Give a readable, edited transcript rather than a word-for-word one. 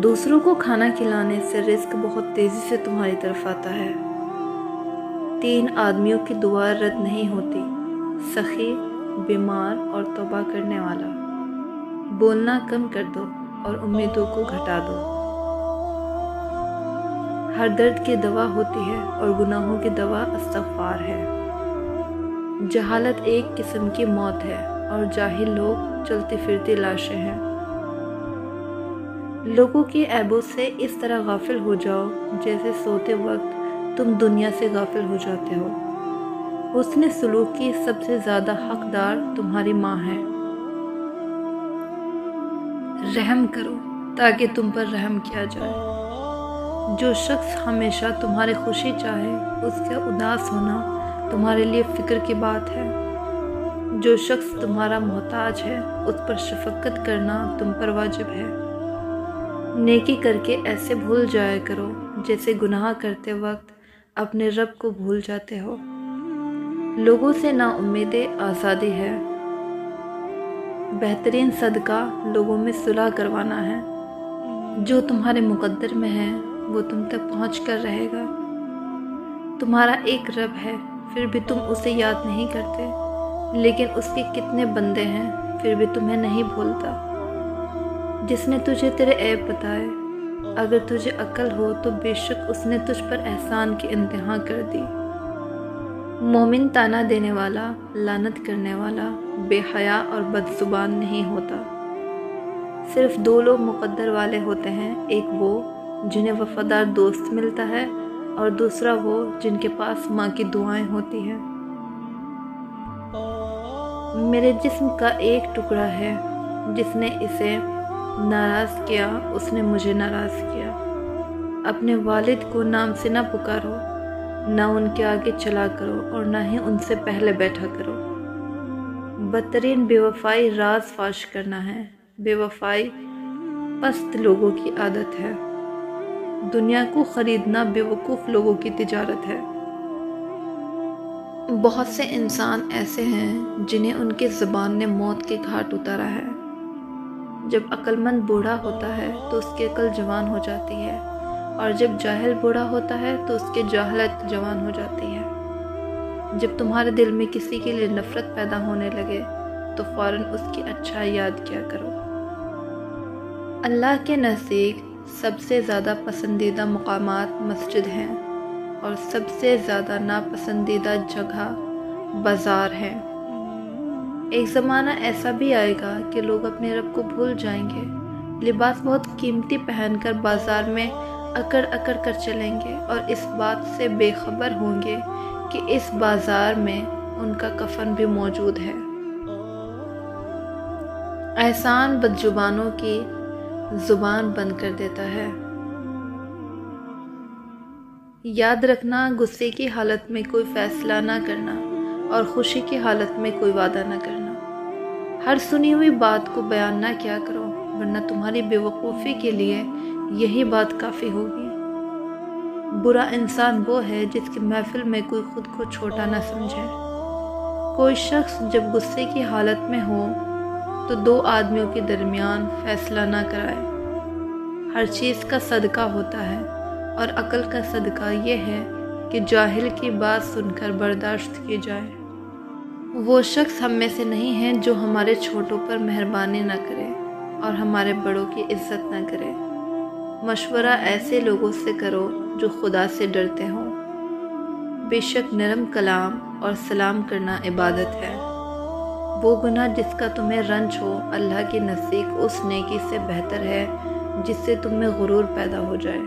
دوسروں کو کھانا کھلانے سے رزق بہت تیزی سے تمہاری طرف آتا ہے۔ 3 آدمیوں کی دعا رد نہیں ہوتی: سخی، بیمار اور توبہ کرنے والا۔ بولنا کم کر دو اور امیدوں کو گھٹا دو۔ ہر درد کی دوا ہوتی ہے اور گناہوں کی دوا استغفار ہے۔ جہالت ایک قسم کی موت ہے اور جاہل لوگ چلتی پھرتی لاشیں ہیں۔ لوگوں کے عیبوں سے اس طرح غافل ہو جاؤ جیسے سوتے وقت تم دنیا سے غافل ہو جاتے ہو۔ حسن سلوک کی سب سے زیادہ حقدار تمہاری ماں ہے۔ رحم کرو تاکہ تم پر رحم کیا جائے۔ جو شخص ہمیشہ تمہاری خوشی چاہے اس کا اداس ہونا تمہارے لیے فکر کی بات ہے۔ جو شخص تمہارا محتاج ہے اس پر شفقت کرنا تم پر واجب ہے۔ نیکی کر کے ایسے بھول جایا کرو جیسے گناہ کرتے وقت اپنے رب کو بھول جاتے ہو۔ لوگوں سے نا امیدی آزادی ہے۔ بہترین صدقہ لوگوں میں صلح کروانا ہے۔ جو تمہارے مقدر میں ہے وہ تم تک پہنچ کر رہے گا۔ تمہارا ایک رب ہے پھر بھی تم اسے یاد نہیں کرتے، لیکن اس کے کتنے بندے ہیں پھر بھی تمہیں نہیں بھولتا۔ جس نے تجھے تیرے عیب بتائے، اگر تجھے عقل ہو تو بے شک اس نے تجھ پر احسان کی انتہا کر دی۔ مومن طعنہ دینے والا، لعنت کرنے والا، بے حیا اور بد زبان نہیں ہوتا۔ صرف 2 لوگ مقدر والے ہوتے ہیں، ایک وہ جنہیں وفادار دوست ملتا ہے اور دوسرا وہ جن کے پاس ماں کی دعائیں ہوتی ہیں۔ میرے جسم کا ایک ٹکڑا ہے، جس نے اسے ناراض کیا اس نے مجھے ناراض کیا۔ اپنے والد کو نام سے نہ پکارو، نہ ان کے آگے چلا کرو اور نہ ہی ان سے پہلے بیٹھا کرو۔ بدترین بے وفائی راز فاش کرنا ہے۔ بے وفائی پست لوگوں کی عادت ہے۔ دنیا کو خریدنا بے وقوف لوگوں کی تجارت ہے۔ بہت سے انسان ایسے ہیں جنہیں ان کی زبان نے موت کے گھاٹ اتارا ہے۔ جب عقل مند بوڑھا ہوتا ہے تو اس کی عقل جوان ہو جاتی ہے، اور جب جاہل بوڑھا ہوتا ہے تو اس کی جہالت جوان ہو جاتی ہے۔ جب تمہارے دل میں کسی کے لیے نفرت پیدا ہونے لگے تو فوراً اس کی اچھائی یاد کیا کرو۔ اللہ کے نزدیک سب سے زیادہ پسندیدہ مقامات مسجد ہیں اور سب سے زیادہ ناپسندیدہ جگہ بازار ہے۔ ایک زمانہ ایسا بھی آئے گا کہ لوگ اپنے رب کو بھول جائیں گے، لباس بہت قیمتی پہن کر بازار میں اکڑ اکڑ کر چلیں گے اور اس بات سے بے خبر ہوں گے کہ اس بازار میں ان کا کفن بھی موجود ہے۔ احسان بدزبانوں کی زبان بند کر دیتا ہے۔ یاد رکھنا، غصے کی حالت میں کوئی فیصلہ نہ کرنا اور خوشی کی حالت میں کوئی وعدہ نہ کرنا۔ ہر سنی ہوئی بات کو بیان نہ کیا کرو، ورنہ تمہاری بے وقوفی کے لیے یہی بات کافی ہوگی۔ برا انسان وہ ہے جس کی محفل میں کوئی خود کو چھوٹا نہ سمجھے۔ کوئی شخص جب غصے کی حالت میں ہو تو 2 آدمیوں کے درمیان فیصلہ نہ کرائے۔ ہر چیز کا صدقہ ہوتا ہے اور عقل کا صدقہ یہ ہے کہ جاہل کی بات سن کر برداشت کی جائے۔ وہ شخص ہم میں سے نہیں ہے جو ہمارے چھوٹوں پر مہربانی نہ کرے اور ہمارے بڑوں کی عزت نہ کرے۔ مشورہ ایسے لوگوں سے کرو جو خدا سے ڈرتے ہوں۔ بے شک نرم کلام اور سلام کرنا عبادت ہے۔ وہ گناہ جس کا تمہیں رنج ہو اللہ کے نزدیک اس نیکی سے بہتر ہے جس سے تم میں غرور پیدا ہو جائے۔